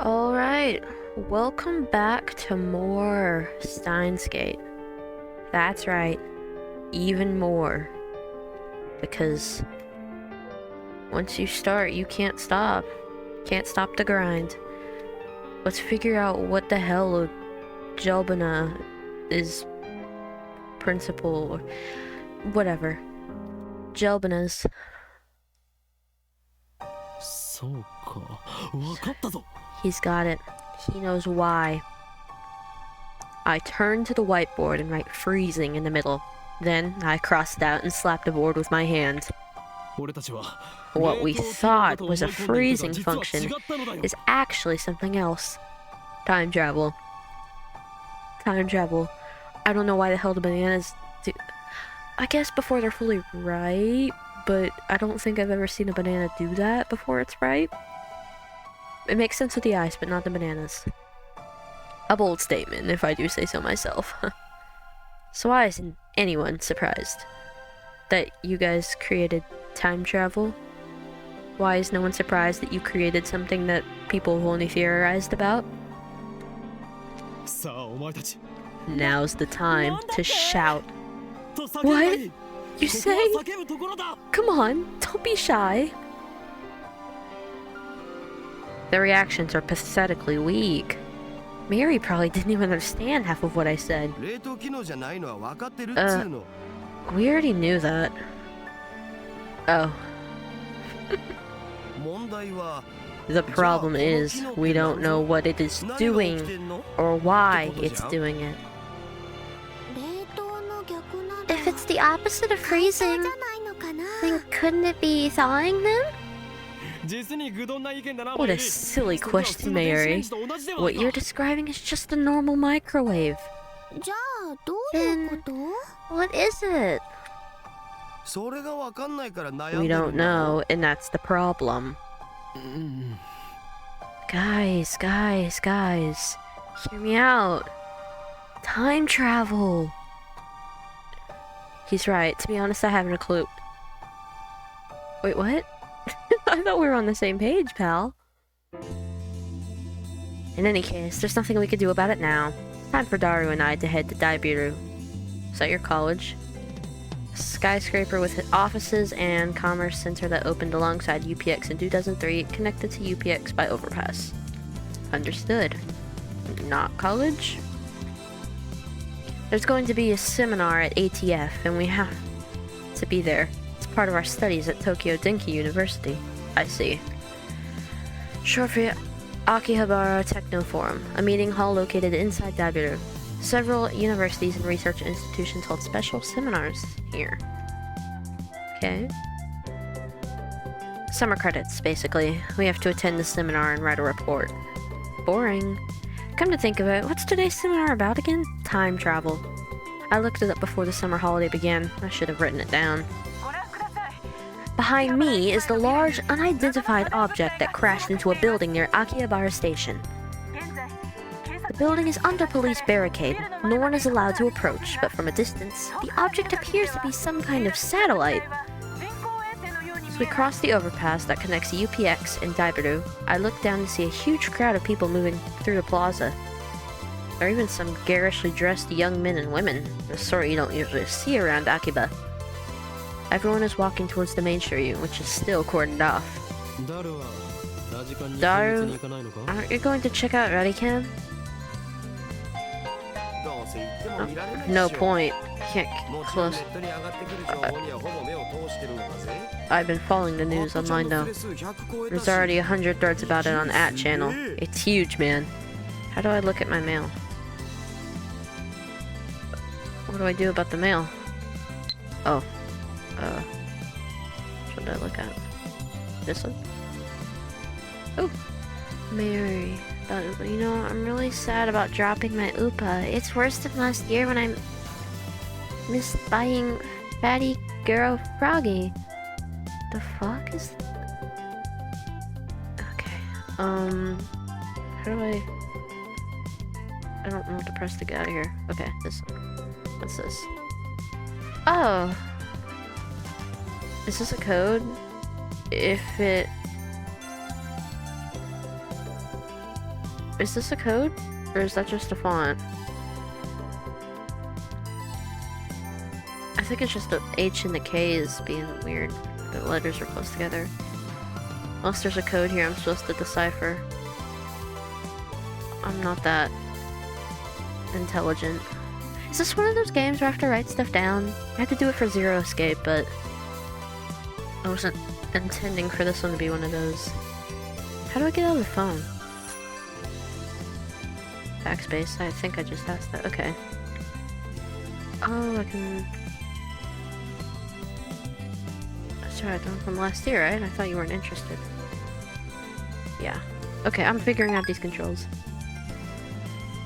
Alright, welcome back to more Steins Gate. That's right, even more. Because once you start, you can't stop. Can't stop the grind. Let's figure out what the hell Jelbana is principal or whatever. Jelbana's. He's got it. He knows why. I turn to the whiteboard and write freezing in the middle. Then I crossed out and slapped the board with my hand. What we thought was a freezing function is actually something else. Time travel. Time travel. I don't know why the hell the bananas do. I guess before they're fully ripe, but I don't think I've ever seen a banana do that before it's ripe. It makes sense with the ice, but not the bananas. A bold statement, if I do say so myself. So why isn't anyone surprised that you guys created time travel? Why is no one surprised that you created something that people have only theorized about? Now's the time to shout. What? You say? Come on, don't be shy. The reactions are pathetically weak. Mary probably didn't even understand half of what I said. We already knew that. Oh. The problem is, we don't know what it is doing, or why it's doing it. If it's the opposite of freezing, then couldn't it be thawing them? What a silly question, Mary. What you're describing is just a normal microwave. Then, what is it? We don't know, and that's the problem. Guys, hear me out. Time travel. He's right. To be honest, I haven't a clue. Wait, what? I thought we were on the same page, pal. In any case, there's nothing we can do about it now. Time for Daru and I to head to Daibiru. Is that your college? A skyscraper with offices and commerce center that opened alongside UPX in 2003, connected to UPX by overpass. Understood. Not college? There's going to be a seminar at ATF, and we have to be there. It's part of our studies at Tokyo Denki University. I see. Short for Akihabara Techno Forum, a meeting hall located inside Daibiru. Several universities and research institutions hold special seminars here. Okay. Summer credits, basically. We have to attend the seminar and write a report. Boring. Come to think of it, what's today's seminar about again? Time travel. I looked it up before the summer holiday began. I should have written it down. Behind me is the large, unidentified object that crashed into a building near Akihabara Station. The building is under police barricade. No one is allowed to approach, but from a distance, the object appears to be some kind of satellite. As we cross the overpass that connects UPX and Daibiru, I look down to see a huge crowd of people moving through the plaza. There are even some garishly dressed young men and women, the sort you don't usually see around Akiba. Everyone is walking towards the main Shiryu, which is still cordoned off. Daru, aren't you going to check out Radican? Oh, no point. Can't close. I've been following the news online though. There's already 100 threads about it on @channel. It's huge, man. How do I look at my mail? What do I do about the mail? Oh. What did I look at? This one? Oh! Mary. You know, I'm really sad about dropping my Upa. It's worse than last year when I missed buying Fatty Girl Froggy. The fuck is... Okay. How do I don't know what to press to get out of here. Okay, this one. What's this? Oh! Is this a code? If it... Is this a code? Or is that just a font? I think it's just the H and the K is being weird. The letters are close together. Unless there's a code here I'm supposed to decipher. I'm not that intelligent. Is this one of those games where I have to write stuff down? I had to do it for Zero Escape, but I wasn't intending for this one to be one of those. How do I get out of the phone? Backspace. I think I just asked that. Okay. Oh, I can... That's right, I'm from last year, right? I thought you weren't interested. Yeah. Okay, I'm figuring out these controls.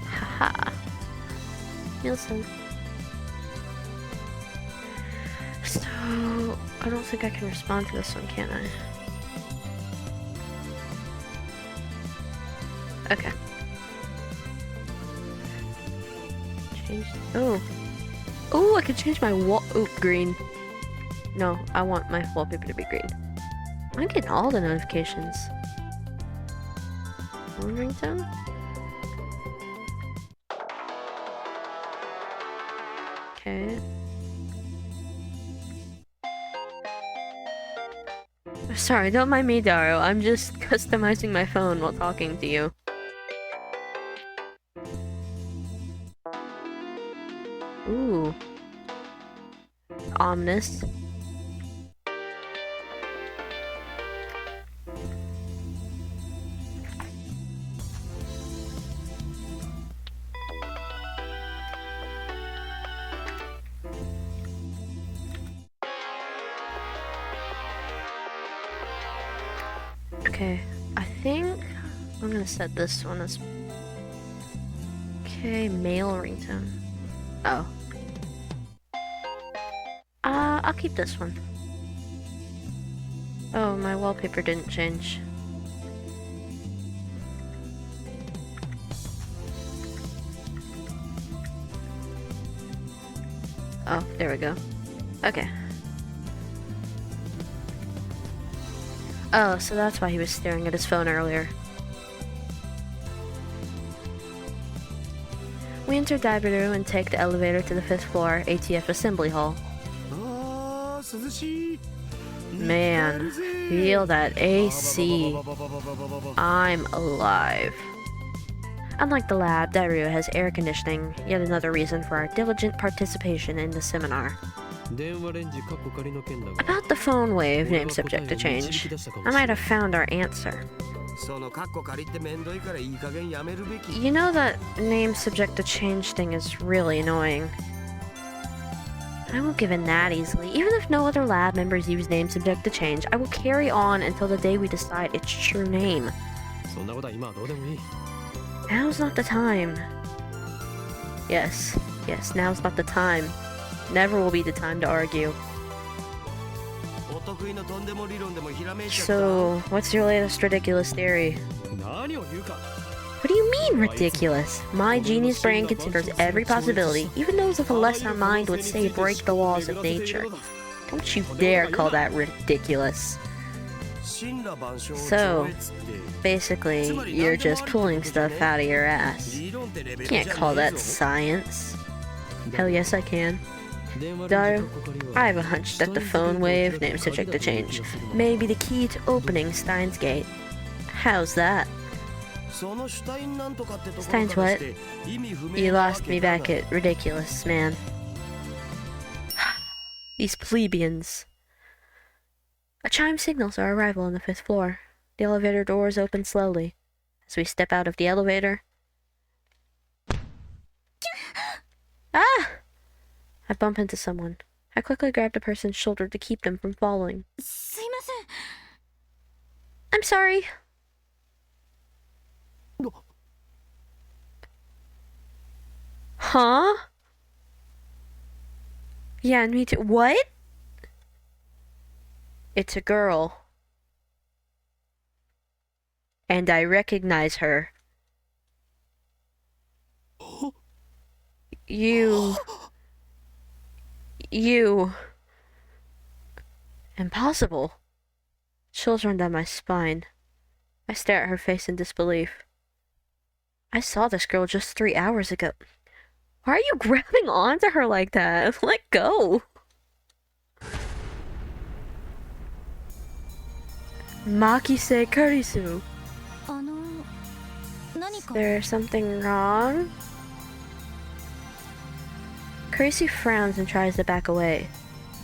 Haha. Nielsen. So... I don't think I can respond to this one, can I? Okay. Change... Oh. Oh, I can change my wall... Oh, green. No, I want my wallpaper to be green. I'm getting all the notifications. Phone ringtone? Okay. Sorry, don't mind me, Daro. I'm just customizing my phone while talking to you. Ooh. Ominous. Okay, I think I'm gonna set this one as... Okay, male ringtone. Oh. I'll keep this one. Oh, my wallpaper didn't change. Oh, there we go. Okay. Oh, so that's why he was staring at his phone earlier. We enter Daibiru and take the elevator to the 5th floor ATF Assembly Hall. Man, feel that AC. I'm alive. Unlike the lab, Daibiru has air conditioning, yet another reason for our diligent participation in the seminar. About the phone wave name subject to change, I might have found our answer. You know that name subject to change thing is really annoying. I won't give in that easily. Even if no other lab members use name subject to change, I will carry on until the day we decide its true name. Now's not the time. Yes, now's not the time. Never will be the time to argue. So, what's your latest ridiculous theory? What do you mean, ridiculous? My genius brain considers every possibility, even those of a lesser mind would say break the laws of nature. Don't you dare call that ridiculous. So, basically, you're just pulling stuff out of your ass. You can't call that science. Hell yes I can. Daru, I have a hunch that the phone wave, name subject to change, may be the key to opening Steins Gate. How's that? Steins what? You lost me back at ridiculous, man. These plebeians. A chime signals our arrival on the 5th floor. The elevator doors open slowly. As we step out of the elevator... Ah! I bump into someone. I quickly grabbed a person's shoulder to keep them from falling. I'm sorry. Huh? Yeah, me too. What? It's a girl. And I recognize her. You... Impossible. Chills run down my spine. I stare at her face in disbelief. I saw this girl just 3 hours ago. Why are you grabbing onto her like that? Let go. Makine Kurisu. Is there something wrong? Kurisu frowns and tries to back away,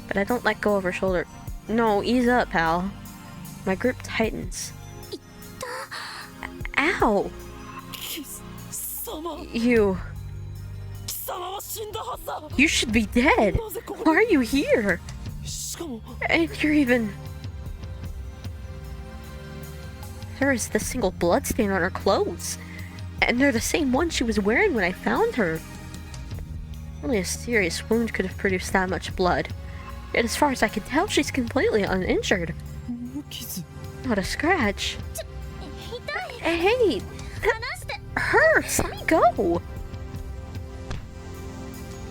but I don't let go of her shoulder. No, ease up, pal. My grip tightens. Ow! You should be dead. Why are you here? And you're even... There is the single blood stain on her clothes. And they're the same ones she was wearing when I found her. Only a serious wound could have produced that much blood. Yet as far as I can tell, she's completely uninjured. Not a scratch. Hey! That hurts! Let me go!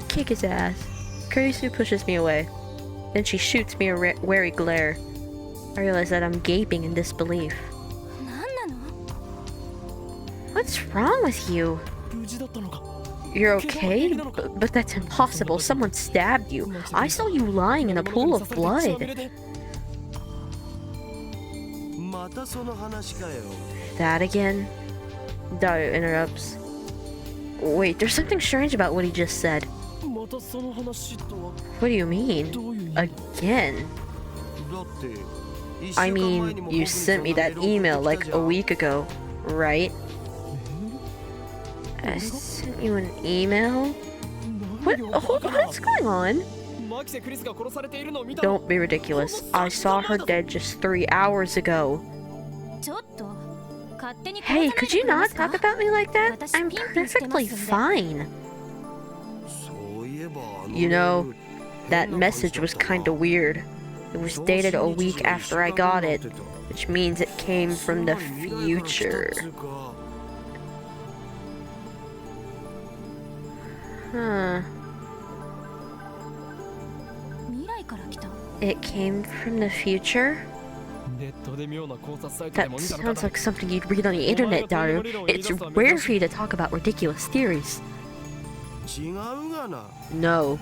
Kick his ass. Kurisu pushes me away. Then she shoots me a wary glare. I realize that I'm gaping in disbelief. What's wrong with you? You're okay? But that's impossible. Someone stabbed you. I saw you lying in a pool of blood. That again? Dario interrupts. Wait, there's something strange about what he just said. What do you mean? Again? I mean, you sent me that email like a week ago, right? I sent you an email? What's going on? Don't be ridiculous. I saw her dead just 3 hours ago. Hey, could you not talk about me like that? I'm perfectly fine. You know, that message was kinda weird. It was dated a week after I got it, which means it came from the future. Huh. It came from the future? That sounds like something you'd read on the internet, Daru. It's rare for you to talk about ridiculous theories. No.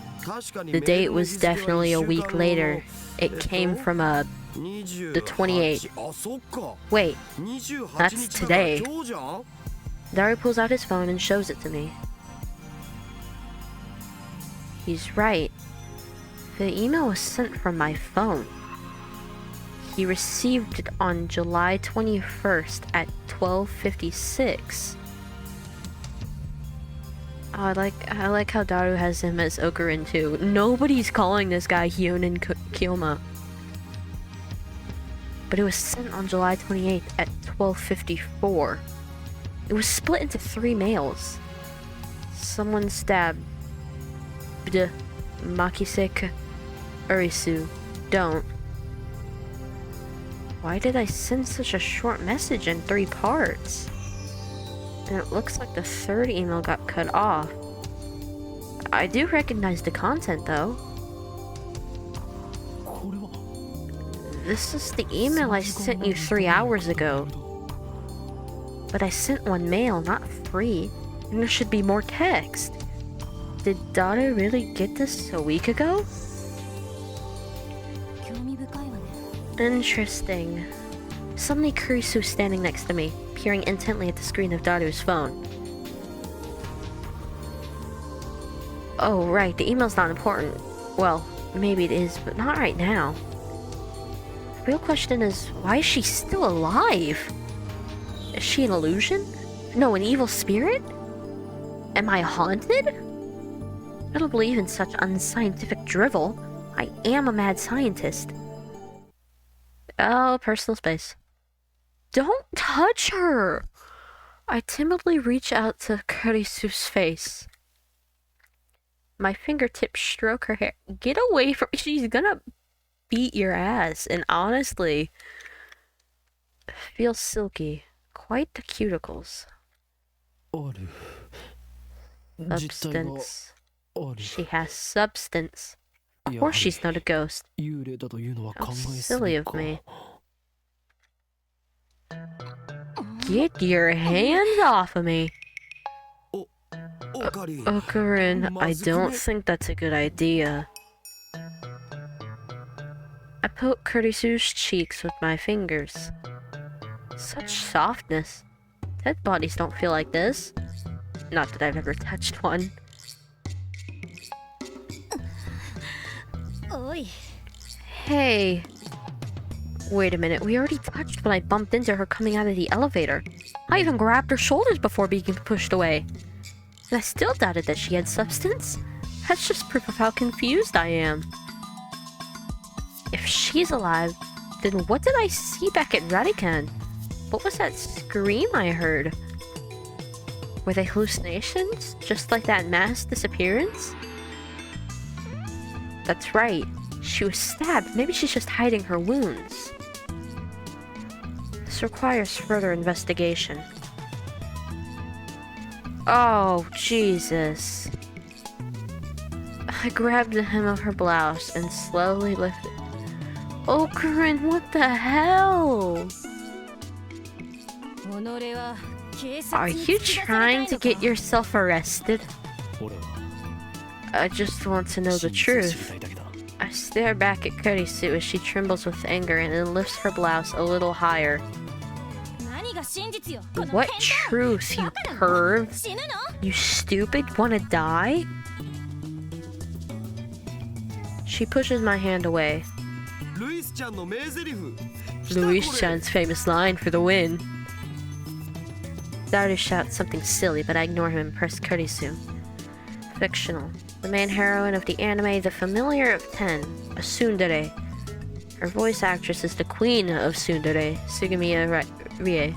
The date was definitely a week later. It came from, the 28th. Wait, that's today. Daru pulls out his phone and shows it to me. He's right. The email was sent from my phone. He received it on July 21st at 12:56. I like how Daru has him as Okurin too. Nobody's calling this guy Hyonin Kyoma. But it was sent on July 28th at 12:54. It was split into 3 mails. Someone stabbed Makine Kurisu. Don't. Why did I send such a short message in 3 parts? And it looks like the 3rd email got cut off. I do recognize the content though. This is the email I sent you 3 hours ago. But I sent 1 mail, not 3. And there should be more text. Did Daru really get this a week ago? Interesting. Suddenly Kurisu's standing next to me, peering intently at the screen of Daru's phone. Oh, right, the email's not important. Well, maybe it is, but not right now. The real question is, why is she still alive? Is she an illusion? No, an evil spirit? Am I haunted? I don't believe in such unscientific drivel. I am a mad scientist. Oh, personal space. Don't touch her! I timidly reach out to Kurisu's face. My fingertips stroke her hair. Get away from me. She's gonna beat your ass. And honestly, feels silky. Quite the cuticles. Substance. She has substance. Of course she's not a ghost. How silly of me. Get your hands off of me. Okurin, I don't think that's a good idea. I poke Kurisu's cheeks with my fingers. Such softness. Dead bodies don't feel like this. Not that I've ever touched one. Hey. Wait a minute, we already touched when I bumped into her coming out of the elevator. I even grabbed her shoulders before being pushed away. And I still doubted that she had substance. That's just proof of how confused I am. If she's alive, then what did I see back at Radican? What was that scream I heard? Were they hallucinations? Just like that mass disappearance? That's right. She was stabbed. Maybe she's just hiding her wounds. This requires further investigation. Oh, Jesus. I grabbed the hem of her blouse and slowly lifted. Oh, Corinne, what the hell? Are you trying to get yourself arrested? I just want to know the truth. I stare back at Kurisu as she trembles with anger and then lifts her blouse a little higher. What truth, you perv? You stupid, wanna die? She pushes my hand away. Louise-chan's famous line for the win. Daru shouts something silly, but I ignore him and press Kurisu. Fictional. The main heroine of the anime The Familiar of 10, a tsundere. Her voice actress is the queen of tsundere, Sugimiya Rie,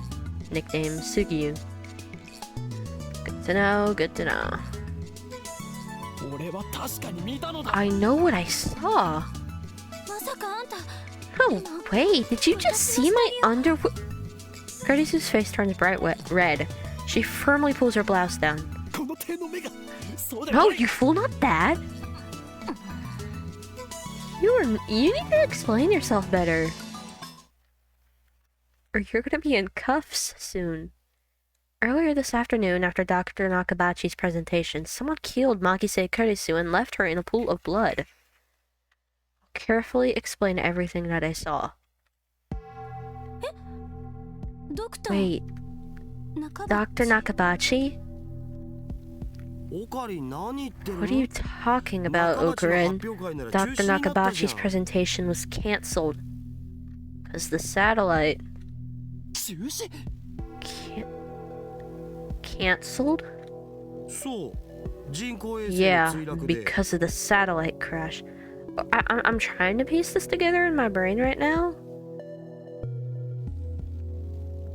nicknamed Sugiyu. Good to know, good to know. I know what I saw. Oh, wait, did you just see my underwear? Kurisu's face turns bright red. She firmly pulls her blouse down. No, you fool, not that! You need to explain yourself better. Or you're gonna be in cuffs soon. Earlier this afternoon, after Dr. Nakabachi's presentation, someone killed Makise Kurisu and left her in a pool of blood. I'll carefully explain everything that I saw. Wait, Dr. Nakabachi? What are you talking about, Okurin? Dr. Nakabachi's presentation was cancelled. Because the satellite... Cancelled? Yeah, because of the satellite crash. I'm trying to piece this together in my brain right now.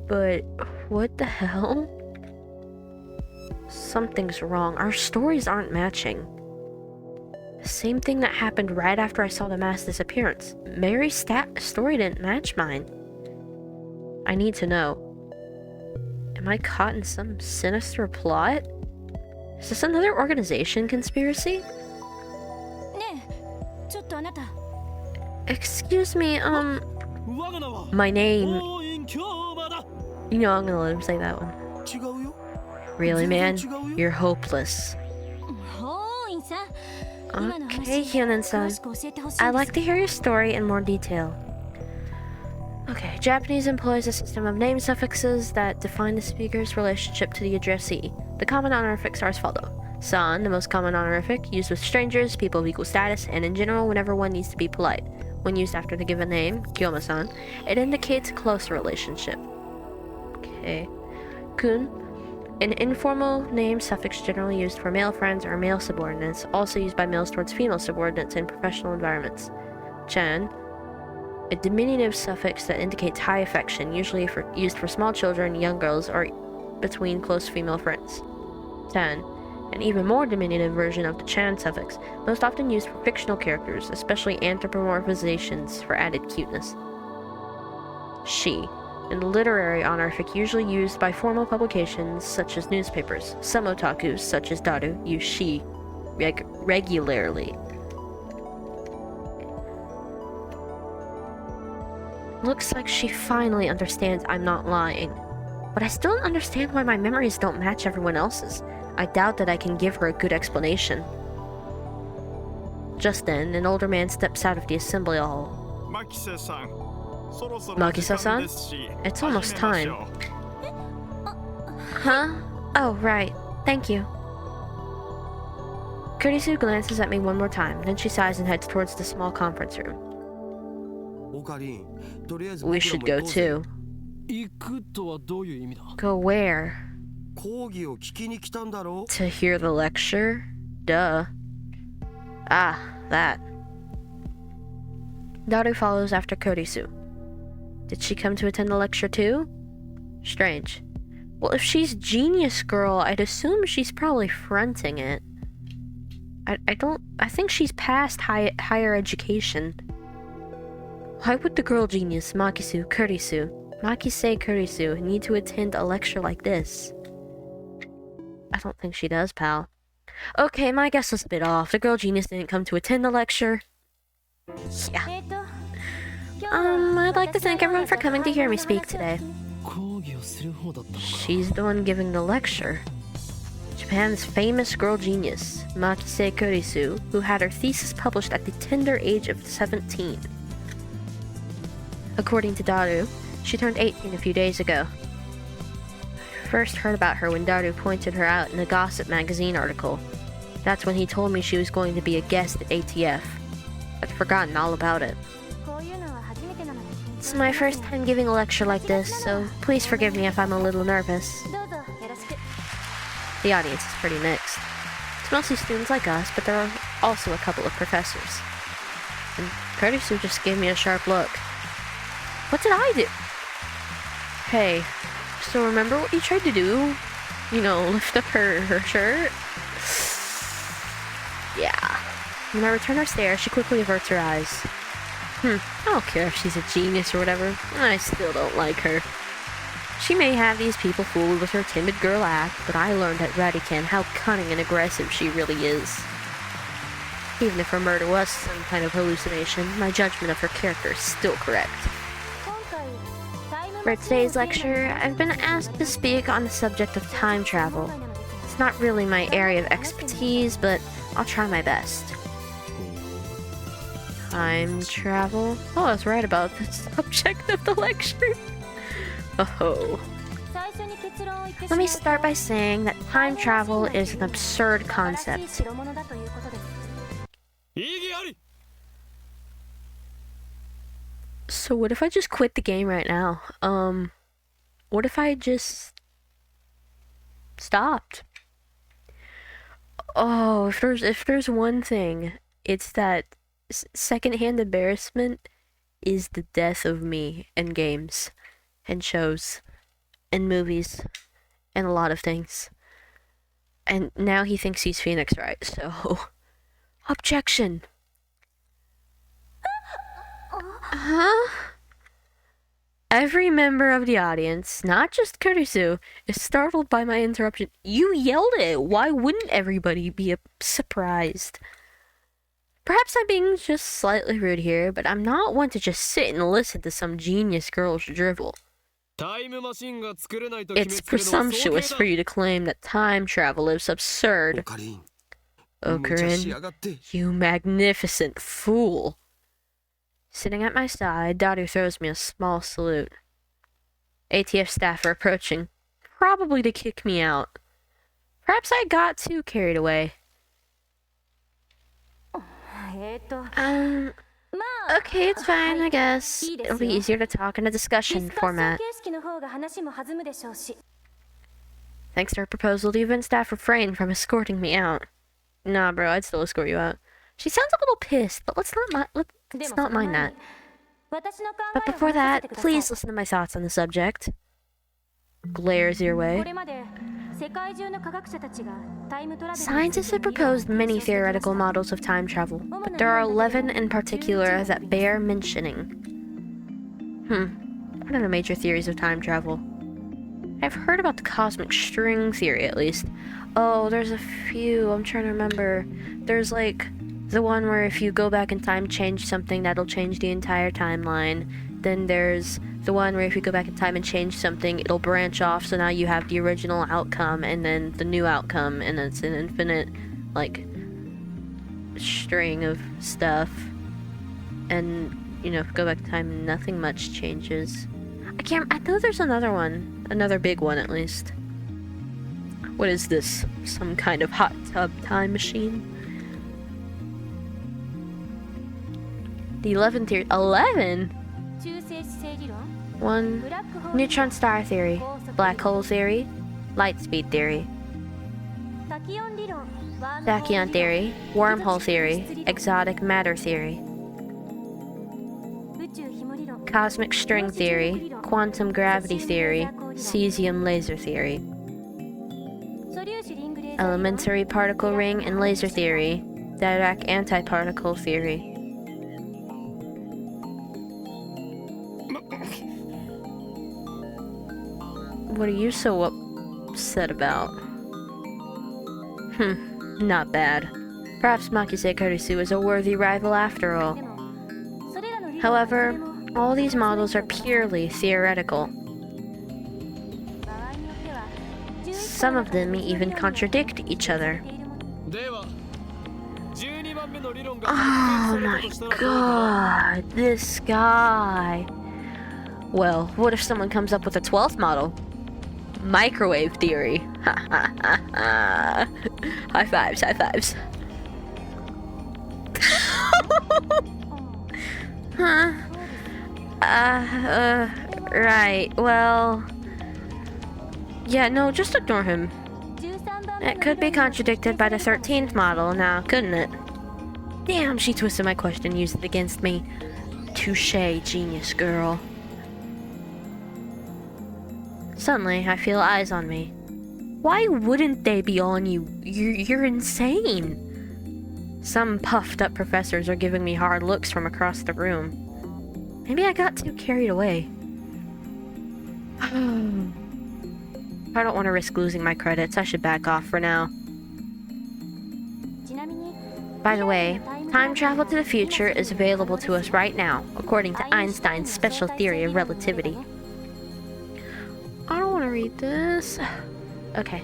But what the hell? Something's wrong. Our stories aren't matching. The same thing that happened right after I saw the mass disappearance. Mary's story didn't match mine. I need to know. Am I caught in some sinister plot? Is this another organization conspiracy? Excuse me, my name... You know I'm gonna let him say that one. Really, man? You're hopeless. Okay, Hyonen-san. I'd like to hear your story in more detail. Okay, Japanese employs a system of name suffixes that define the speaker's relationship to the addressee. The common honorifics are as follows. San, the most common honorific, used with strangers, people of equal status, and in general whenever one needs to be polite. When used after the given name, Kyoma-san, it indicates a close relationship. Okay. Kun, an informal name suffix generally used for male friends or male subordinates, also used by males towards female subordinates in professional environments. Chan, a diminutive suffix that indicates high affection, usually used for small children, young girls, or between close female friends. Tan, an even more diminutive version of the Chan suffix, most often used for fictional characters, especially anthropomorphizations for added cuteness. She, a literary honorific usually used by formal publications such as newspapers. Some otakus, such as Daru, use she regularly. Looks like she finally understands I'm not lying. but I still don't understand why my memories don't match everyone else's. I doubt that I can give her a good explanation. Just then, an older man steps out of the assembly hall. Makise-san? It's almost time. Huh? Oh, right. Thank you. Kurisu glances at me one more time, then she sighs and heads towards the small conference room. We should go too. Go where? To hear the lecture? Duh. Ah, that. Daru follows after Kurisu. Did she come to attend the lecture too? Strange. Well, if she's Genius Girl, I'd assume she's probably fronting it. I think she's past higher education. Why would the girl genius Makise Kurisu need to attend a lecture like this? I don't think she does, pal. Okay, my guess was a bit off. The girl genius didn't come to attend the lecture. Yeah. I'd like to thank everyone for coming to hear me speak today. She's the one giving the lecture. Japan's famous girl genius, Makine Kurisu, who had her thesis published at the tender age of 17. According to Daru, she turned 18 a few days ago. I first heard about her when Daru pointed her out in a gossip magazine article. That's when he told me she was going to be a guest at ATF. I'd forgotten all about it. It's my first time giving a lecture like this, so please forgive me if I'm a little nervous. The audience is pretty mixed. It's mostly students like us, but there are also a couple of professors. And Kurisu just gave me a sharp look. What did I do? Hey, so remember what you tried to do? You know, lift up her shirt? Yeah. When I return her stare, she quickly averts her eyes. I don't care if she's a genius or whatever. I still don't like her. She may have these people fooled with her timid girl act, but I learned at Radican how cunning and aggressive she really is. Even if her murder was some kind of hallucination, my judgment of her character is still correct. For today's lecture, I've been asked to speak on the subject of time travel. It's not really my area of expertise, but I'll try my best. Time travel? Oh, I was right about the subject of the lecture. Oh. Let me start by saying that time travel is an absurd concept. So what if I just quit the game right now? What if I just stopped? Oh, if there's one thing, it's that secondhand embarrassment is the death of me in games and shows and movies and a lot of things. And now he thinks he's Phoenix, right? So, objection. Huh? Every member of the audience, not just Kurisu, is startled by my interruption. You yelled it. Why wouldn't everybody be surprised? Perhaps I'm being just slightly rude here, but I'm not one to just sit and listen to some genius girl's drivel. It's presumptuous for you to claim that time travel is absurd. Ocarin, you magnificent fool. Sitting at my side, Daru throws me a small salute. ATF staff are approaching, probably to kick me out. Perhaps I got too carried away. Okay, it's fine, I guess. It'll be easier to talk in a discussion format. Thanks to her proposal, the event staff refrained from escorting me out. Nah, bro, I'd still escort you out. She sounds a little pissed, but let's not mind that. But before that, please listen to my thoughts on the subject. Glares your way. Scientists have proposed many theoretical models of time travel, but there are 11 in particular that bear mentioning. What are the major theories of time travel? I've heard about the cosmic string theory, at least. Oh, there's a few. I'm trying to remember. There's like the one where if you go back in time, change something, that'll change the entire timeline. Then there's the one where if you go back in time and change something, it'll branch off, so now you have the original outcome and then the new outcome, and it's an infinite, like, string of stuff. And, you know, if you go back in time and nothing much changes. I know there's another one. Another big one, at least. What is this? Some kind of hot tub time machine? The 11 theory. 11? 1. Neutron star theory. Black hole theory. Light speed theory. Tachyon theory. Wormhole theory. Exotic matter theory. Cosmic string theory. Quantum gravity theory. Cesium laser theory. Elementary particle ring and laser theory. Dirac antiparticle theory. What are you so upset about? Not bad. Perhaps Makine Kurisu is a worthy rival after all. However, all these models are purely theoretical. Some of them even contradict each other. Oh my god, this guy. Well, what if someone comes up with a 12th model? Microwave theory. High fives, high fives. Huh? Right, well... Yeah, no, just ignore him. It could be contradicted by the 13th model now, couldn't it? Damn, she twisted my question and used it against me. Touché, genius girl. Suddenly, I feel eyes on me. Why wouldn't they be on you? You're insane. Some puffed up professors are giving me hard looks from across the room. Maybe I got too carried away. I don't want to risk losing my credits. I should back off for now. By the way, time travel to the future is available to us right now, according to Einstein's special theory of relativity. I don't want to read this. Okay.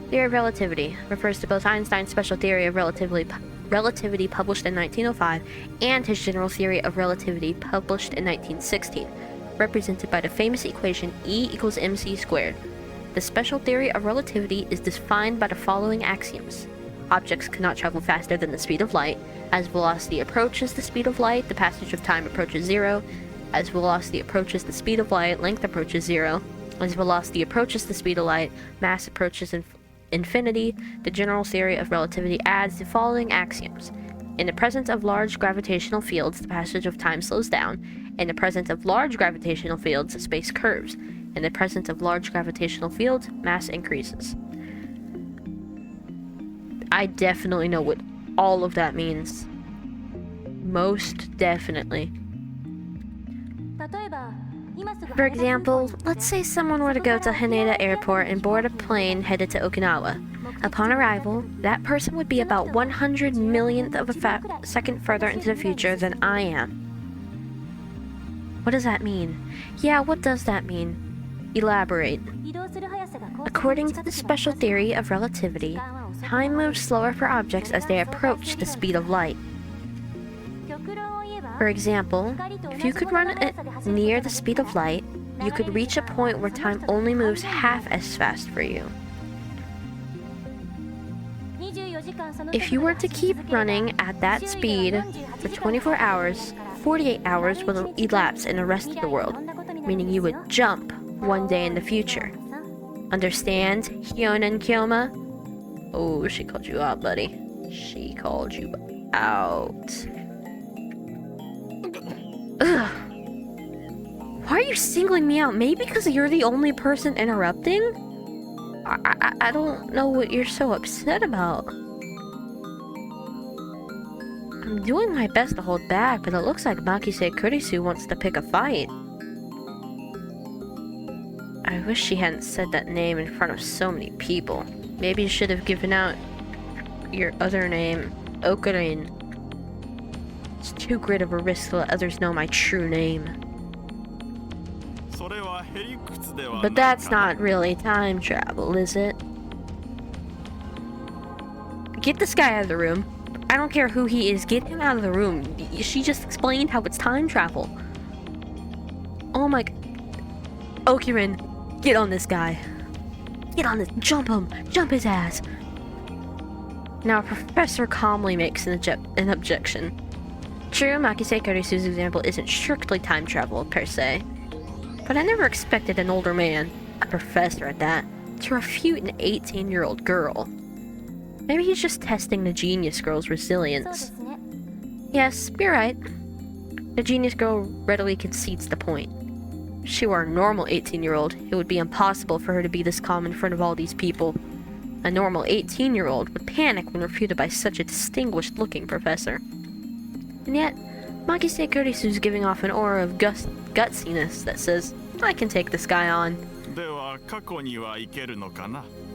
Theory of relativity refers to both Einstein's special theory of relativity published in 1905 and his general theory of relativity published in 1916, represented by the famous equation E equals mc squared. The special theory of relativity is defined by the following axioms. Objects cannot travel faster than the speed of light. As velocity approaches the speed of light, the passage of time approaches zero. As velocity approaches the speed of light, length approaches zero. As velocity approaches the speed of light, mass approaches infinity. The general theory of relativity adds the following axioms. In the presence of large gravitational fields, the passage of time slows down. In the presence of large gravitational fields, space curves. In the presence of large gravitational fields, mass increases. I definitely know what all of that means. Most definitely. For example, let's say someone were to go to Haneda Airport and board a plane headed to Okinawa. Upon arrival, that person would be about 100 millionth of a second further into the future than I am. What does that mean? Yeah, what does that mean? Elaborate. According to the special theory of relativity, time moves slower for objects as they approach the speed of light. For example, if you could run it near the speed of light, you could reach a point where time only moves half as fast for you. If you were to keep running at that speed for 24 hours, 48 hours will elapse in the rest of the world, meaning you would jump one day in the future. Understand, Hyonen Kyoma? Oh, she called you out, buddy. She called you out. Ugh. Why are you singling me out? Maybe because you're the only person interrupting? I don't know what you're so upset about. I'm doing my best to hold back, but it looks like Makine Kurisu wants to pick a fight. I wish she hadn't said that name in front of so many people. Maybe you should have given out your other name, Okarin. It's too great of a risk to let others know my true name. But that's not really time travel, is it? Get this guy out of the room. I don't care who he is, get him out of the room. She just explained how it's time travel. Oh my... Okirin, get on this guy. Get on this, jump him, jump his ass. Now, Professor calmly makes an objection. True, Makine Kurisu's example isn't strictly time travel, per se. But I never expected an older man, a professor at that, to refute an 18-year-old girl. Maybe he's just testing the genius girl's resilience. Yes, you're right. The genius girl readily concedes the point. If she were a normal 18-year-old, it would be impossible for her to be this calm in front of all these people. A normal 18-year-old would panic when refuted by such a distinguished-looking professor. And yet, Makine Kurisu's giving off an aura of gutsiness that says, I can take this guy on.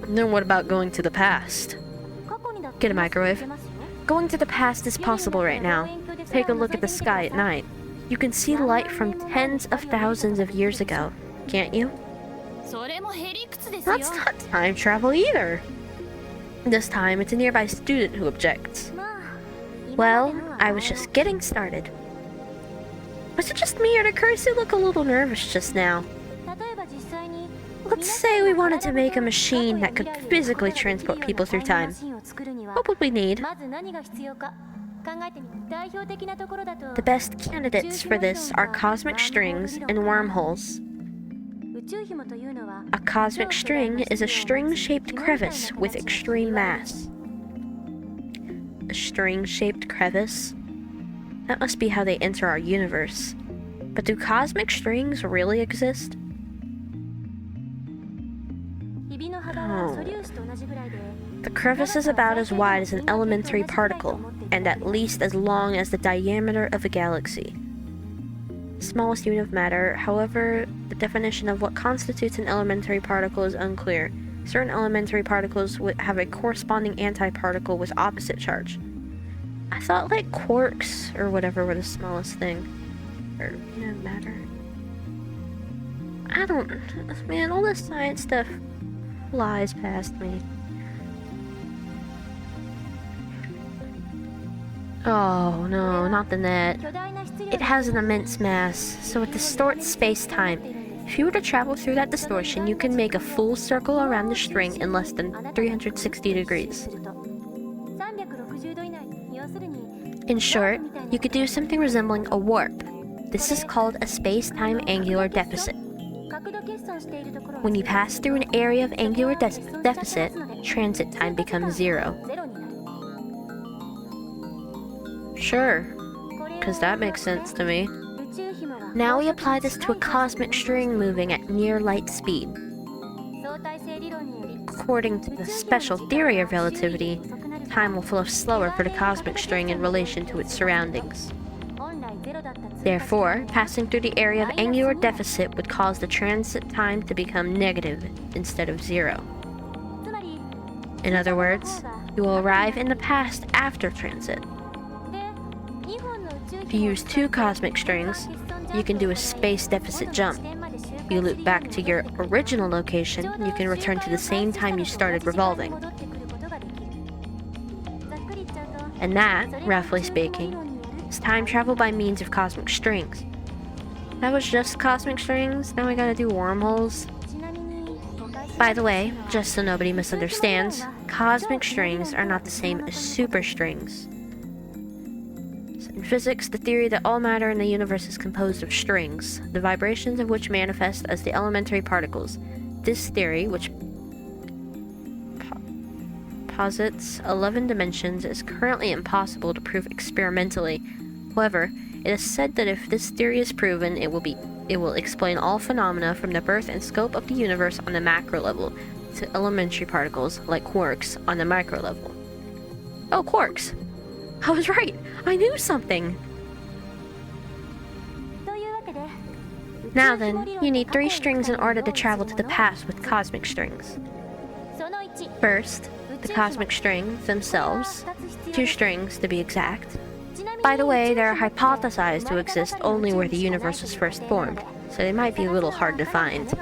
Then what about going to the past? Get a microwave. Going to the past is possible right now. Take a look at the sky at night. You can see light from tens of thousands of years ago, can't you? That's not time travel either. This time, it's a nearby student who objects. Well, I was just getting started. Was it just me, or did Kurisu look a little nervous just now? Let's say we wanted to make a machine that could physically transport people through time. What would we need? The best candidates for this are cosmic strings and wormholes. A cosmic string is a string-shaped crevice with extreme mass. A string-shaped crevice? That must be how they enter our universe. But do cosmic strings really exist? Oh. The crevice is about as wide as an elementary particle, and at least as long as the diameter of a galaxy. The smallest unit of matter, however, the definition of what constitutes an elementary particle is unclear. Certain elementary particles would have a corresponding antiparticle with opposite charge. I thought like quarks or whatever were the smallest thing. Or, matter. I don't... Man, all this science stuff flies past me. Oh no, not the net. It has an immense mass, so it distorts space-time. If you were to travel through that distortion, you can make a full circle around the string in less than 360 degrees. In short, you could do something resembling a warp. This is called a space-time angular deficit. When you pass through an area of angular deficit, transit time becomes 0. Sure, because that makes sense to me. Now we apply this to a cosmic string moving at near light speed. According to the special theory of relativity, time will flow slower for the cosmic string in relation to its surroundings. Therefore, passing through the area of angular deficit would cause the transit time to become negative instead of 0. In other words, you will arrive in the past after transit. If you use 2 cosmic strings, you can do a space deficit jump. If you loop back to your original location, you can return to the same time you started revolving. And that, roughly speaking, is time travel by means of cosmic strings. That was just cosmic strings, now we gotta do wormholes. By the way, just so nobody misunderstands, cosmic strings are not the same as superstrings. In physics, the theory that all matter in the universe is composed of strings, the vibrations of which manifest as the elementary particles. This theory, which posits 11 dimensions, is currently impossible to prove experimentally. However, it is said that if this theory is proven, it will explain all phenomena from the birth and scope of the universe on the macro level to elementary particles like quarks on the micro level. Oh, quarks! I was right! I knew something! Now then, you need 3 strings in order to travel to the past with cosmic strings. First, the cosmic strings themselves, 2 strings to be exact. By the way, they are hypothesized to exist only where the universe was first formed, so they might be a little hard to find.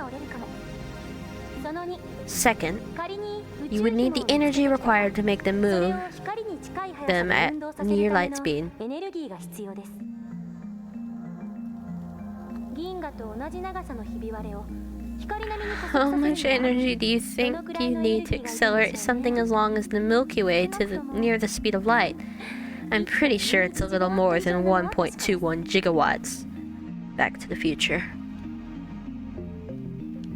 Second, you would need the energy required to make them move them at near light speed. How much energy do you think you need to accelerate something as long as the Milky Way to near the speed of light? I'm pretty sure it's a little more than 1.21 gigawatts. Back to the Future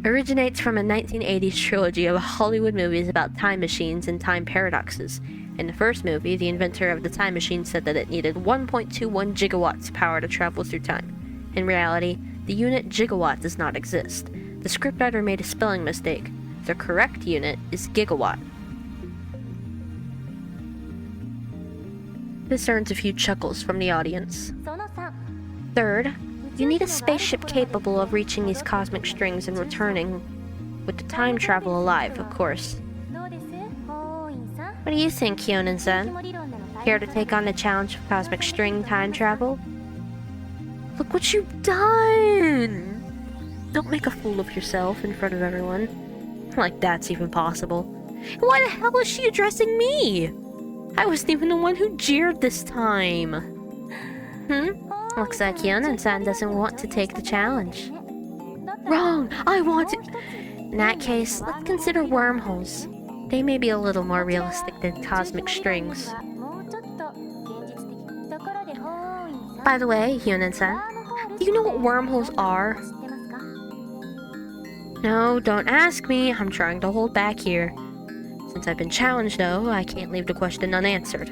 originates from a 1980s trilogy of Hollywood movies about time machines and time paradoxes. In the first movie, the inventor of the time machine said that it needed 1.21 gigawatts power to travel through time. In reality, the unit gigawatt does not exist. The scriptwriter made a spelling mistake. The correct unit is gigawatt. This earns a few chuckles from the audience. Third, you need a spaceship capable of reaching these cosmic strings and returning with the time travel alive, of course. What do you think, Hyonen-san? Care to take on the challenge of cosmic string time travel? Look what you've done! Don't make a fool of yourself in front of everyone. Like that's even possible. Why the hell is she addressing me? I wasn't even the one who jeered this time. Looks like Hyonen-san doesn't want to take the challenge. Wrong! I want it! In that case, let's consider wormholes. They may be a little more realistic than cosmic strings. By the way, Hyonen-san, do you know what wormholes are? No, don't ask me. I'm trying to hold back here. Since I've been challenged, though, I can't leave the question unanswered.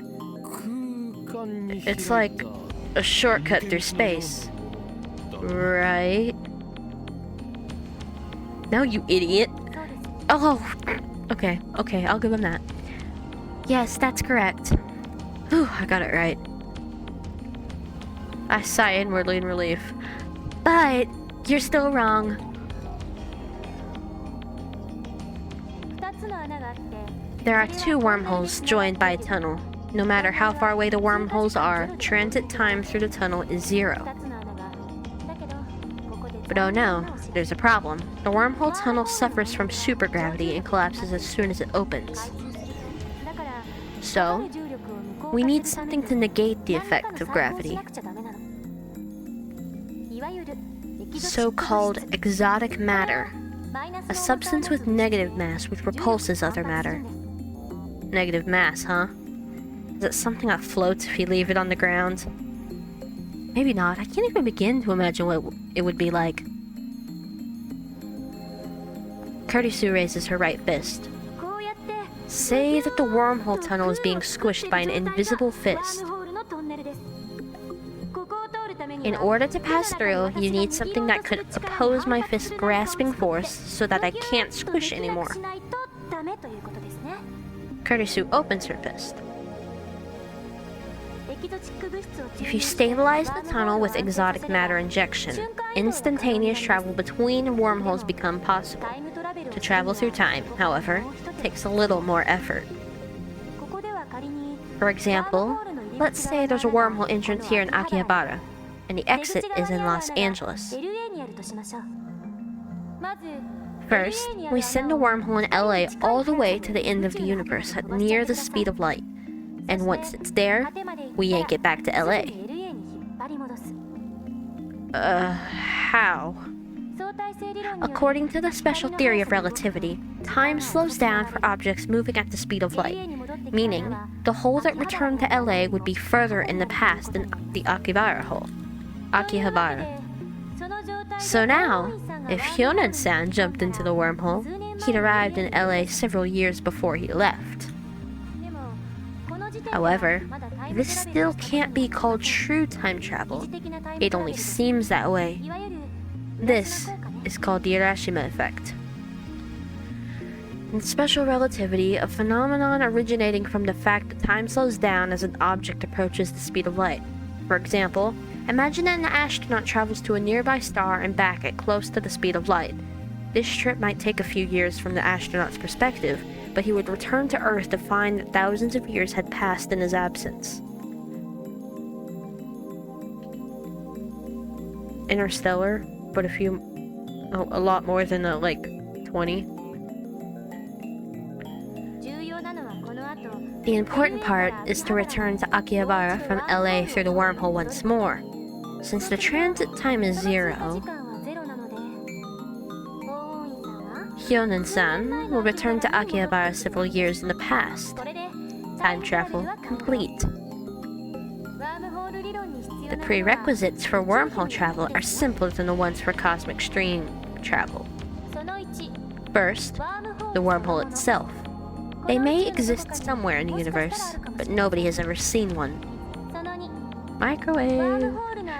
It's like a shortcut through space. Right? No, you idiot. Oh, okay, I'll give him that. Yes, that's correct. Whew, I got it right. I sigh inwardly in relief. But you're still wrong. There are two wormholes joined by a tunnel. No matter how far away the wormholes are, transit time through the tunnel is 0. But oh no, there's a problem. The wormhole tunnel suffers from supergravity and collapses as soon as it opens. So, we need something to negate the effect of gravity. So-called exotic matter. A substance with negative mass which repulses other matter. Negative mass, huh? Is it something that floats if you leave it on the ground? Maybe not. I can't even begin to imagine what it would be like. Kurisu raises her right fist. Say that the wormhole tunnel is being squished by an invisible fist. In order to pass through, you need something that could oppose my fist's grasping force so that I can't squish anymore. Kurisu opens her fist. If you stabilize the tunnel with exotic matter injection, instantaneous travel between wormholes become possible. To travel through time, however, takes a little more effort. For example, let's say there's a wormhole entrance here in Akihabara, and the exit is in Los Angeles. First, we send a wormhole in LA all the way to the end of the universe at near the speed of light. And once it's there, we yank it back to LA. How? According to the special theory of relativity, time slows down for objects moving at the speed of light, meaning the hole that returned to LA would be further in the past than the Akihabara hole. So now, if Hyonen-san jumped into the wormhole, he'd arrived in LA several years before he left. However, this still can't be called true time travel. It only seems that way. This is called the Hiroshima effect. In special relativity, a phenomenon originating from the fact that time slows down as an object approaches the speed of light. For example, imagine that an astronaut travels to a nearby star and back at close to the speed of light. This trip might take a few years from the astronaut's perspective, but he would return to Earth to find that thousands of years had passed in his absence. Interstellar, but a lot more than like 20. The important part is to return to Akihabara from LA through the wormhole once more. Since the transit time is 0, Hyonen-san will return to Akihabara several years in the past. Time travel complete. The prerequisites for wormhole travel are simpler than the ones for cosmic stream travel. First, the wormhole itself. They may exist somewhere in the universe, but nobody has ever seen one. Microwave.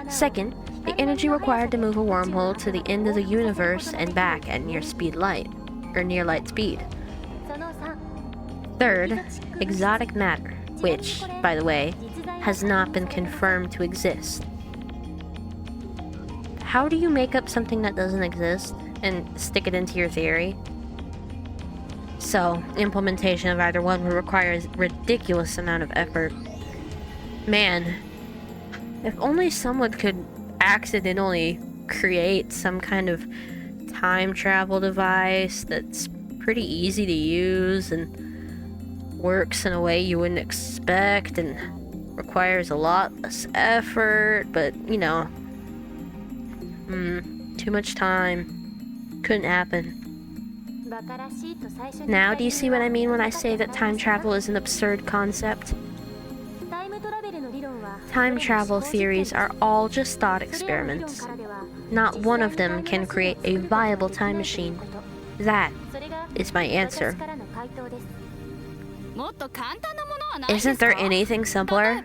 Second, the energy required to move a wormhole to the end of the universe and back at near light speed. Third, exotic matter, which, by the way, has not been confirmed to exist. How do you make up something that doesn't exist and stick it into your theory? So, implementation of either one would require a ridiculous amount of effort. Man, if only someone could accidentally create some kind of time travel device that's pretty easy to use and works in a way you wouldn't expect and requires a lot less effort, but, you know, too much time. Couldn't happen. Now, do you see what I mean when I say that time travel is an absurd concept? Time travel theories are all just thought experiments. Not one of them can create a viable time machine. That is my answer. Isn't there anything simpler?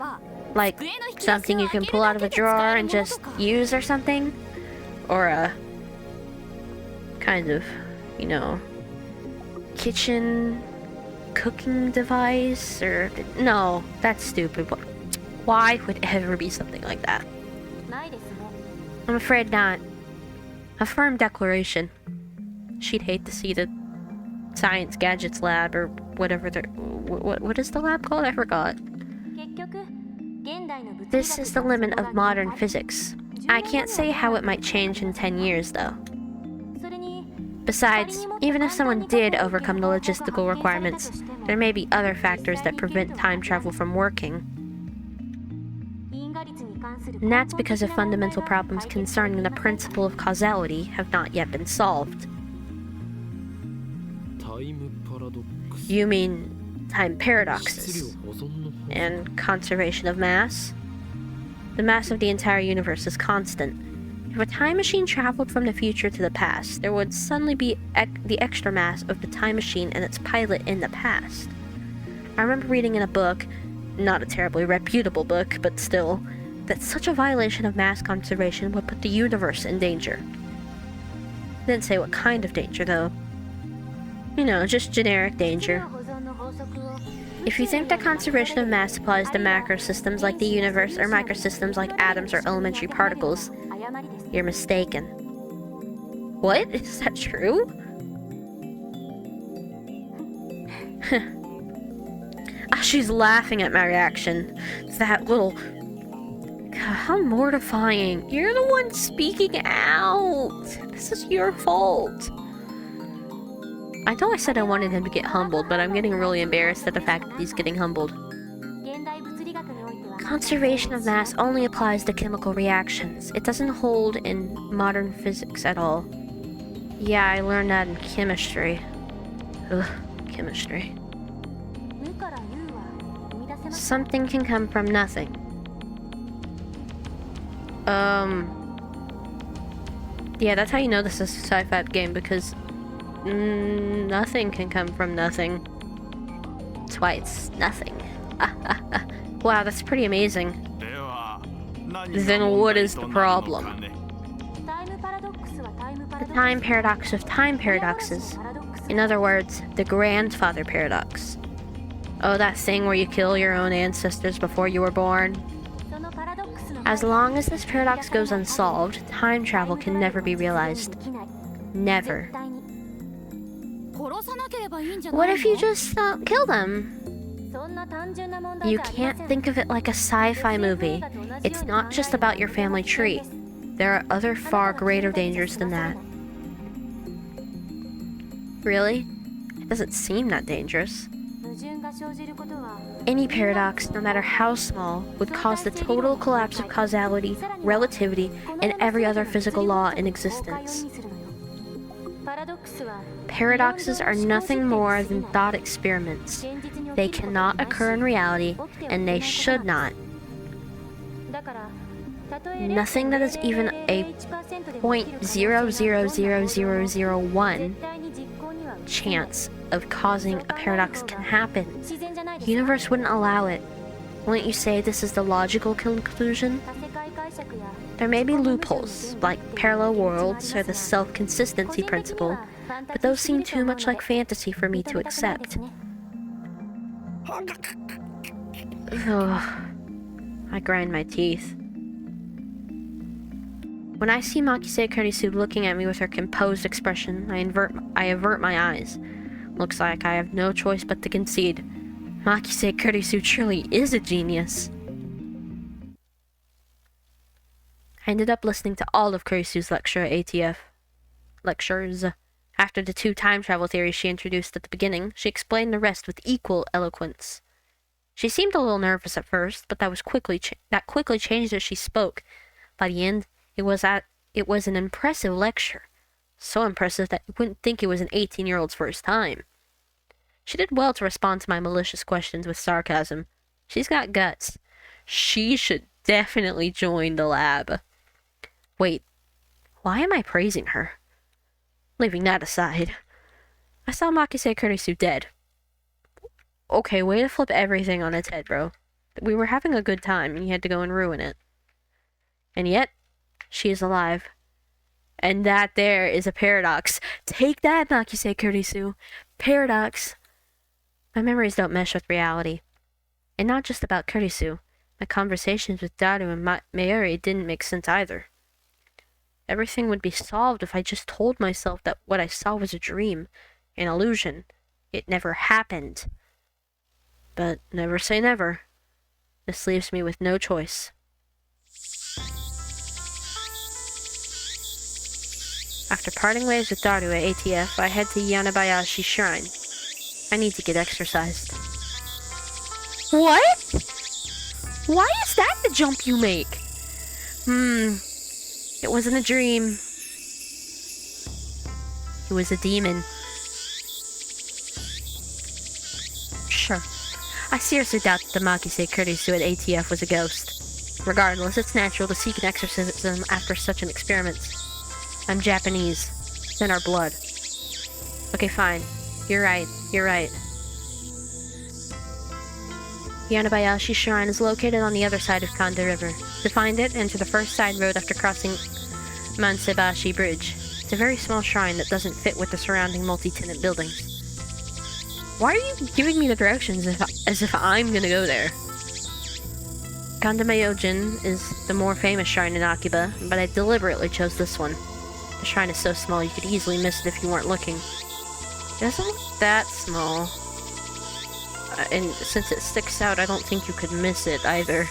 Like something you can pull out of a drawer and just use or something? Or a kind of, you know, kitchen cooking device? Or no, that's stupid. Why would it ever be something like that? I'm afraid not. A firm declaration. She'd hate to see the Science Gadgets Lab or whatever what is the lab called? I forgot. This is the limit of modern physics. I can't say how it might change in 10 years, though. Besides, even if someone did overcome the logistical requirements, there may be other factors that prevent time travel from working. And that's because of fundamental problems concerning the principle of causality have not yet been solved. You mean time paradoxes and conservation of mass? The mass of the entire universe is constant. If a time machine traveled from the future to the past, there would suddenly be the extra mass of the time machine and its pilot in the past. I remember reading in a book, not a terribly reputable book, but still, that such a violation of mass conservation would put the universe in danger. Didn't say what kind of danger, though. You know, just generic danger. If you think that conservation of mass applies to macro systems like the universe or microsystems like atoms or elementary particles, you're mistaken. What? Is that true? She's laughing at my reaction. That little... God, how mortifying. You're the one speaking out. This is your fault. I know I said I wanted him to get humbled, but I'm getting really embarrassed at the fact that he's getting humbled. Conservation of mass only applies to chemical reactions. It doesn't hold in modern physics at all. Yeah, I learned that in chemistry. Ugh, chemistry. Something can come from nothing. Yeah, that's how you know this is a sci-fi game, because nothing can come from nothing. That's why it's nothing. Wow, that's pretty amazing. Then what is the problem? The time paradox of time paradoxes. In other words, the grandfather paradox. Oh, that thing where you kill your own ancestors before you were born? As long as this paradox goes unsolved, time travel can never be realized. Never. What if you just kill them? You can't think of it like a sci-fi movie. It's not just about your family tree. There are other far greater dangers than that. Really? It doesn't seem that dangerous. Any paradox, no matter how small, would cause the total collapse of causality, relativity, and every other physical law in existence. Paradoxes are nothing more than thought experiments. They cannot occur in reality, and they should not. Nothing that is even a 0.00001 chance of causing a paradox can happen. The universe wouldn't allow it. Wouldn't you say this is the logical conclusion? There may be loopholes, like parallel worlds or the self-consistency principle, but those seem too much like fantasy for me to accept. Ugh. I grind my teeth. When I see Makine Kurisu looking at me with her composed expression, I avert my eyes. Looks like I have no choice but to concede. Makine Kurisu truly is a genius. I ended up listening to all of Kurisu's lectures. After the 2 time travel theories she introduced at the beginning, she explained the rest with equal eloquence. She seemed a little nervous at first, but that quickly changed as she spoke. By the end, it was an impressive lecture. So impressive that you wouldn't think it was an 18-year-old's first time. She did well to respond to my malicious questions with sarcasm. She's got guts. She should definitely join the lab. Wait, why am I praising her? Leaving that aside, I saw Makine Kurisu dead. Okay, way to flip everything on its head, bro. We were having a good time, and you had to go and ruin it. And yet, she is alive. And that there is a paradox. Take that, Makine Kurisu. Paradox. My memories don't mesh with reality. And not just about Kurisu. My conversations with Daru and Mayuri didn't make sense either. Everything would be solved if I just told myself that what I saw was a dream, an illusion. It never happened. But never say never. This leaves me with no choice. After parting ways with Daru at ATF, I head to Yanabayashi Shrine. I need to get exercised. What? Why is that the jump you make? It wasn't a dream. It was a demon. Sure. I seriously doubt that the Makine Kurisu at ATF was a ghost. Regardless, it's natural to seek an exorcism after such an experiment. I'm Japanese. It's in our blood. Okay, fine. You're right. Yanabayashi Shrine is located on the other side of Kanda River. To find it, enter the first side road after crossing Mansebashi Bridge. It's a very small shrine that doesn't fit with the surrounding multi-tenant buildings. Why are you giving me the directions as if I'm gonna go there? Kandameyojin is the more famous shrine in Akiba, but I deliberately chose this one. The shrine is so small you could easily miss it if you weren't looking. It doesn't look that small. And since it sticks out, I don't think you could miss it either.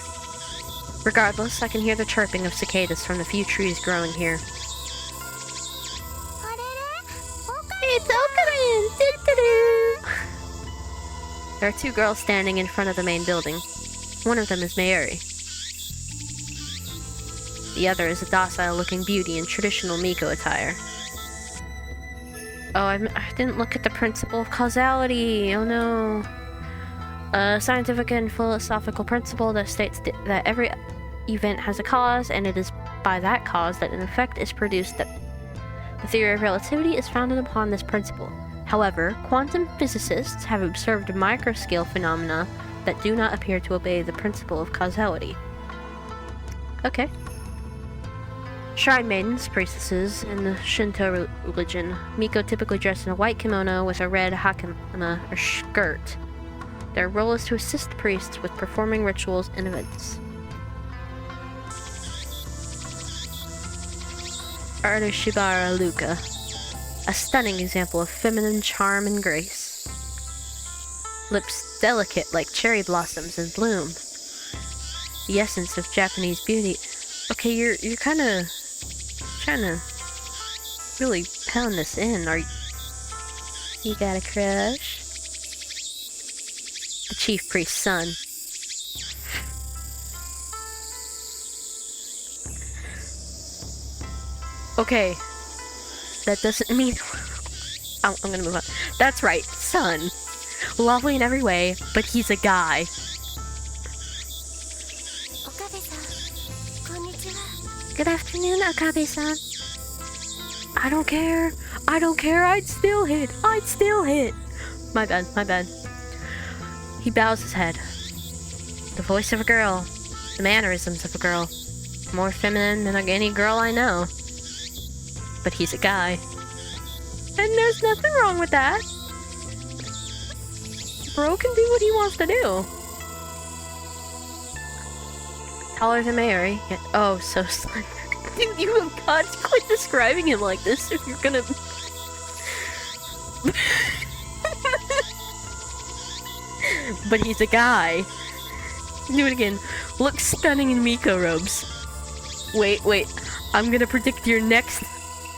Regardless, I can hear the chirping of cicadas from the few trees growing here. It's Okarin! There are 2 girls standing in front of the main building. One of them is Mayuri. The other is a docile-looking beauty in traditional Miko attire. Oh, I didn't look at the principle of causality. Oh no. A scientific and philosophical principle that states that every event has a cause, and it is by that cause that an effect is produced. That the theory of relativity is founded upon this principle. However, quantum physicists have observed microscale phenomena that do not appear to obey the principle of causality. Okay. Shrine maidens, priestesses, in the Shinto religion, Miko typically dressed in a white kimono with a red hakama or skirt. Their role is to assist priests with performing rituals and events. Arashibara Luka, a stunning example of feminine charm and grace. Lips delicate like cherry blossoms in bloom. The essence of Japanese beauty. Okay, you're kind of trying to really pound this in. You got a crush? The chief priest's son. Okay. That doesn't mean... I'm gonna move on. That's right, son. Lovely in every way, but he's a guy. Good afternoon, Okabe-san. I don't care. I'd still hit. My bad. He bows his head. The voice of a girl. The mannerisms of a girl. More feminine than any girl I know. But he's a guy. And there's nothing wrong with that. Bro can do what he wants to do. Taller than Mayuri. Yeah. Oh, so slender. Dude, you have got to quit describing him like this if you're gonna... But he's a guy. Do it again. Looks stunning in Miko robes. Wait. I'm gonna predict your next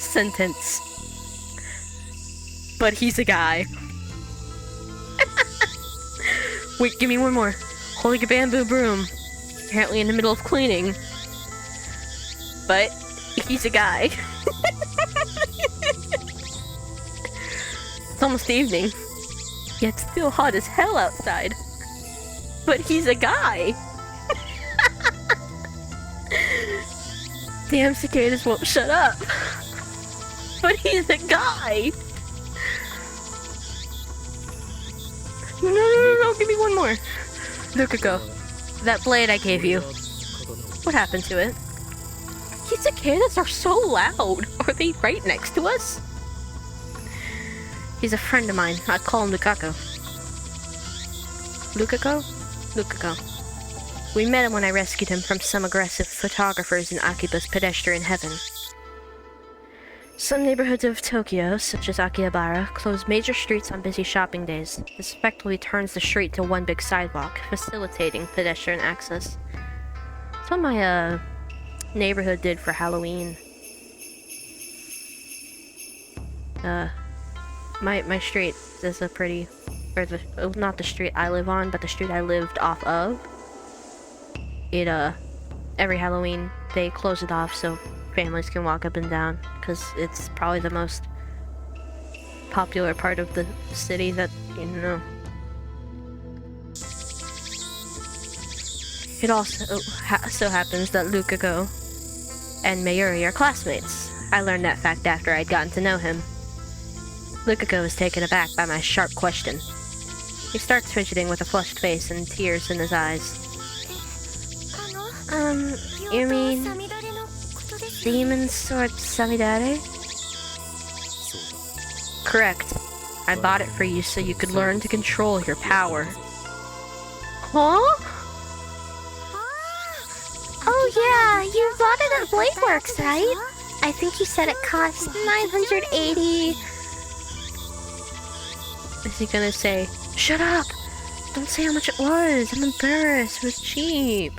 sentence. But he's a guy. Wait, give me one more. Holding a bamboo broom. Apparently in the middle of cleaning. But he's a guy. It's almost evening. Yet still hot as hell outside. But he's a guy. Damn cicadas won't shut up. But he's a guy. No, give me one more. Lukako, that blade I gave you. What happened to it? These cicadas are so loud. Are they right next to us? He's a friend of mine. I call him Lukako. Lukako. We met him when I rescued him from some aggressive photographers in Akiba's pedestrian heaven. Some neighborhoods of Tokyo, such as Akihabara, close major streets on busy shopping days. This effectively turns the street to one big sidewalk, facilitating pedestrian access. That's what my, neighborhood did for Halloween. My street is a pretty... not the street I live on, but the street I lived off of. It, every Halloween, they close it off so families can walk up and down, because it's probably the most popular part of the city that, you know. It also so happens that Lukako and Mayuri are classmates. I learned that fact after I'd gotten to know him. Lukako is taken aback by my sharp question. He starts fidgeting with a flushed face and tears in his eyes. You mean... Demon Sword Samidare? Correct. I bought it for you so you could learn to control your power. Huh? Oh yeah, you bought it at Bladeworks, right? I think you said it cost 980... Is he gonna say, shut up! Don't say how much it was, I'm embarrassed, it was cheap.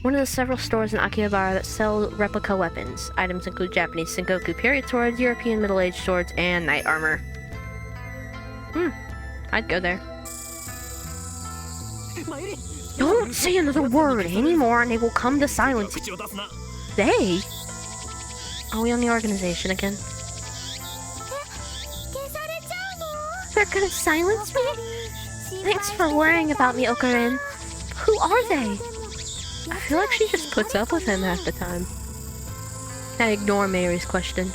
One of the several stores in Akihabara that sell replica weapons. Items include Japanese Sengoku period swords, European middle-aged swords, and knight armor. I'd go there. Don't say another word anymore and they will come to silence you. They? Are we on the organization again? They're gonna silence me? Thanks for worrying about me, Okarin. Who are they? I feel like she just puts up with him half the time. I ignore Mary's question.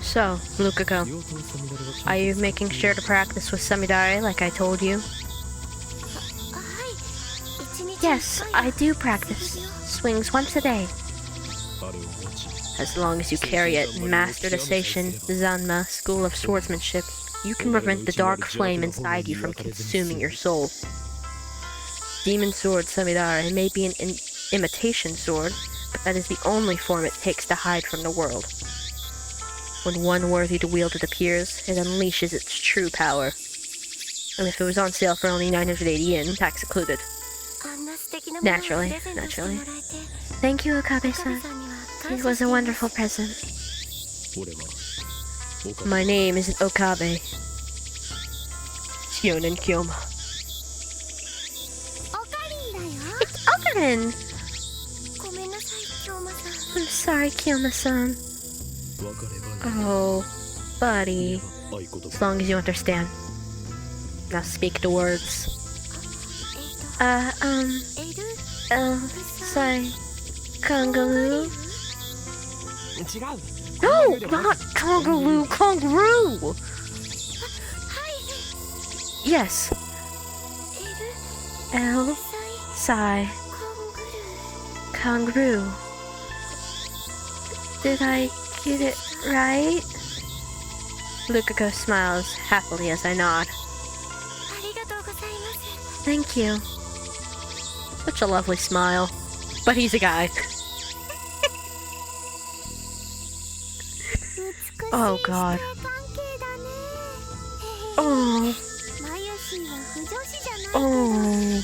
So, Lukako, are you making sure to practice with Samidare like I told you? Yes, I do practice. Swings once a day. As long as you carry it and master the Seishin Zanma School of Swordsmanship, you can prevent the dark flame inside you from consuming your soul. Demon Sword Samidare may be an imitation sword, but that is the only form it takes to hide from the world. When one worthy to wield it appears, it unleashes its true power. And if it was on sale for only 980 yen, tax included. Naturally, naturally. Thank you, Okabe-san. It was a wonderful present. My name isn't Okabe. It's Yonen Kyoma. It's Okarin! I'm sorry, Kyoma-san. Oh, buddy. As long as you understand. Now speak the words. Sorry. Kangaroo? No, not kangaroo, kangaroo! Yes. L-Sai. Kangaroo. Did I get it right? Lukako smiles happily as I nod. Thank you. Such a lovely smile. But he's a guy. Oh god. Oh. Oh.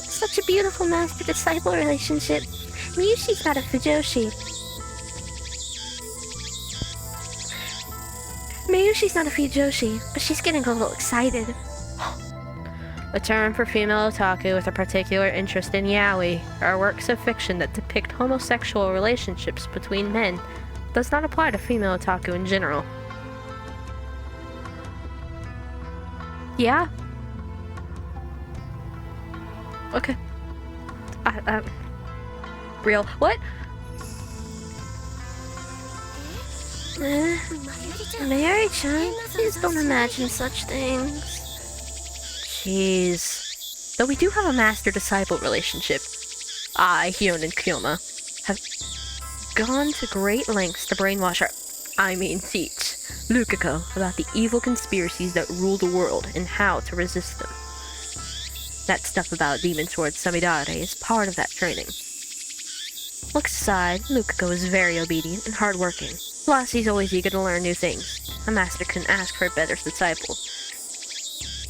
Such a beautiful master-disciple relationship. Miyushi's not a Fujoshi. Miyushi's not a Fujoshi, but she's getting a little excited. A term for female otaku with a particular interest in yaoi are works of fiction that depict homosexual relationships between men. Does not apply to female otaku in general. Yeah? Okay. Real. What? Mary-chan, please don't imagine such things. Jeez. Though we do have a master-disciple relationship, I, Hyun, and Kyoma have gone to great lengths to brainwash teach Lukako about the evil conspiracies that rule the world and how to resist them. That stuff about demon sword Samidare is part of that training. Looks aside, Lukako is very obedient and hardworking. Plus, he's always eager to learn new things. A master couldn't ask for a better disciple.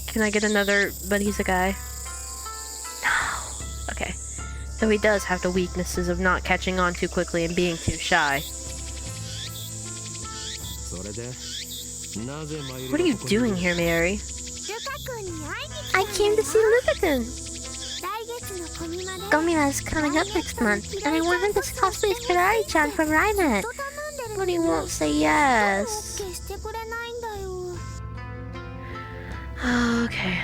Can I get another, but he's a guy? No. Okay. Though he does have the weaknesses of not catching on too quickly and being too shy. What are you doing here, Mary? I came to see Luka-kun. Gomiya is coming up next month, and I want him to cosplay as Kirari-chan from Rainet. But he won't say yes. Okay.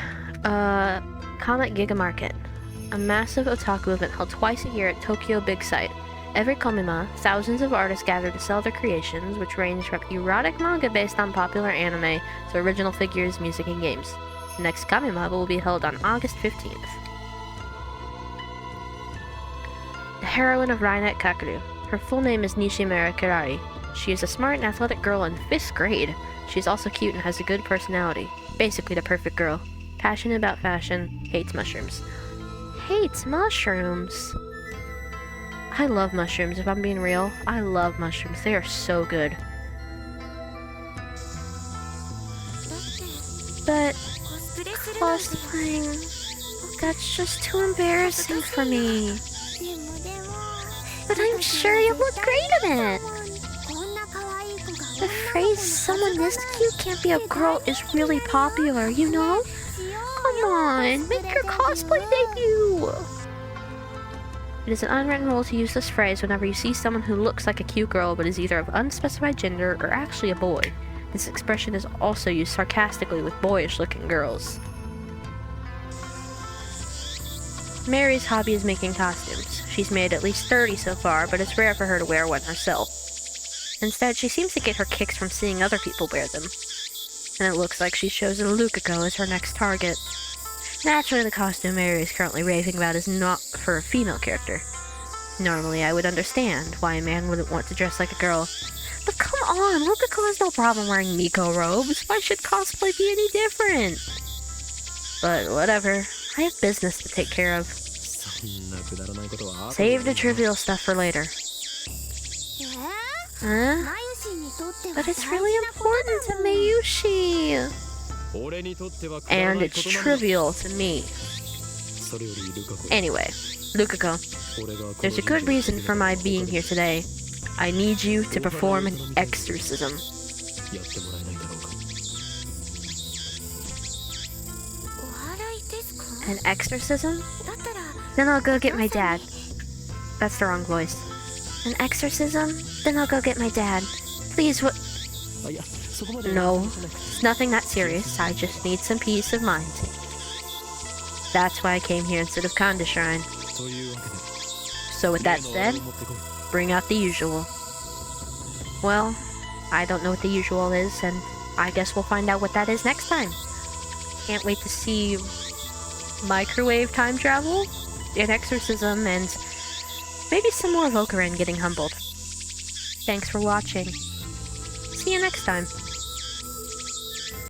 Comet Giga Market. A massive otaku event held twice a year at Tokyo Big Sight. Every Komima, thousands of artists gather to sell their creations, which range from erotic manga based on popular anime to original figures, music, and games. The next Kamima will be held on August 15th. The heroine of Rainet Kakeru. Her full name is Nishimura Kirari. She is a smart and athletic girl in 5th grade. She is also cute and has a good personality. Basically the perfect girl. Passionate about fashion, hates mushrooms. Hates mushrooms? I love mushrooms, if I'm being real. I love mushrooms. They are so good. But cosplaying, that's just too embarrassing for me. But I'm sure you look great in it. The phrase "someone this cute can't be a girl" is really popular, you know? Come on, make your cosplay debut! It is an unwritten rule to use this phrase whenever you see someone who looks like a cute girl but is either of unspecified gender or actually a boy. This expression is also used sarcastically with boyish-looking girls. Mary's hobby is making costumes. She's made at least 30 so far, but it's rare for her to wear one herself. Instead, she seems to get her kicks from seeing other people wear them. And it looks like she's chosen Lukako as her next target. Naturally, the costume Mary is currently raving about is not for a female character. Normally, I would understand why a man wouldn't want to dress like a girl. But come on, Lukako has no problem wearing Miko robes. Why should cosplay be any different? But whatever. I have business to take care of. Save the trivial stuff for later. Huh? But it's really important to Mayushi. And it's trivial to me. Anyway, Lukako, there's a good reason for my being here today. I need you to perform an exorcism. An exorcism? Then I'll go get my dad. That's the wrong voice. An exorcism? Then I'll go get my dad. Please, what? No, it's nothing that serious. I just need some peace of mind. That's why I came here instead of Kanda Shrine. So with that said, bring out the usual. Well, I don't know what the usual is, and I guess we'll find out what that is next time. Can't wait to see microwave time travel, an exorcism, and maybe some more Vokaran getting humbled. Thanks for watching. See you next time.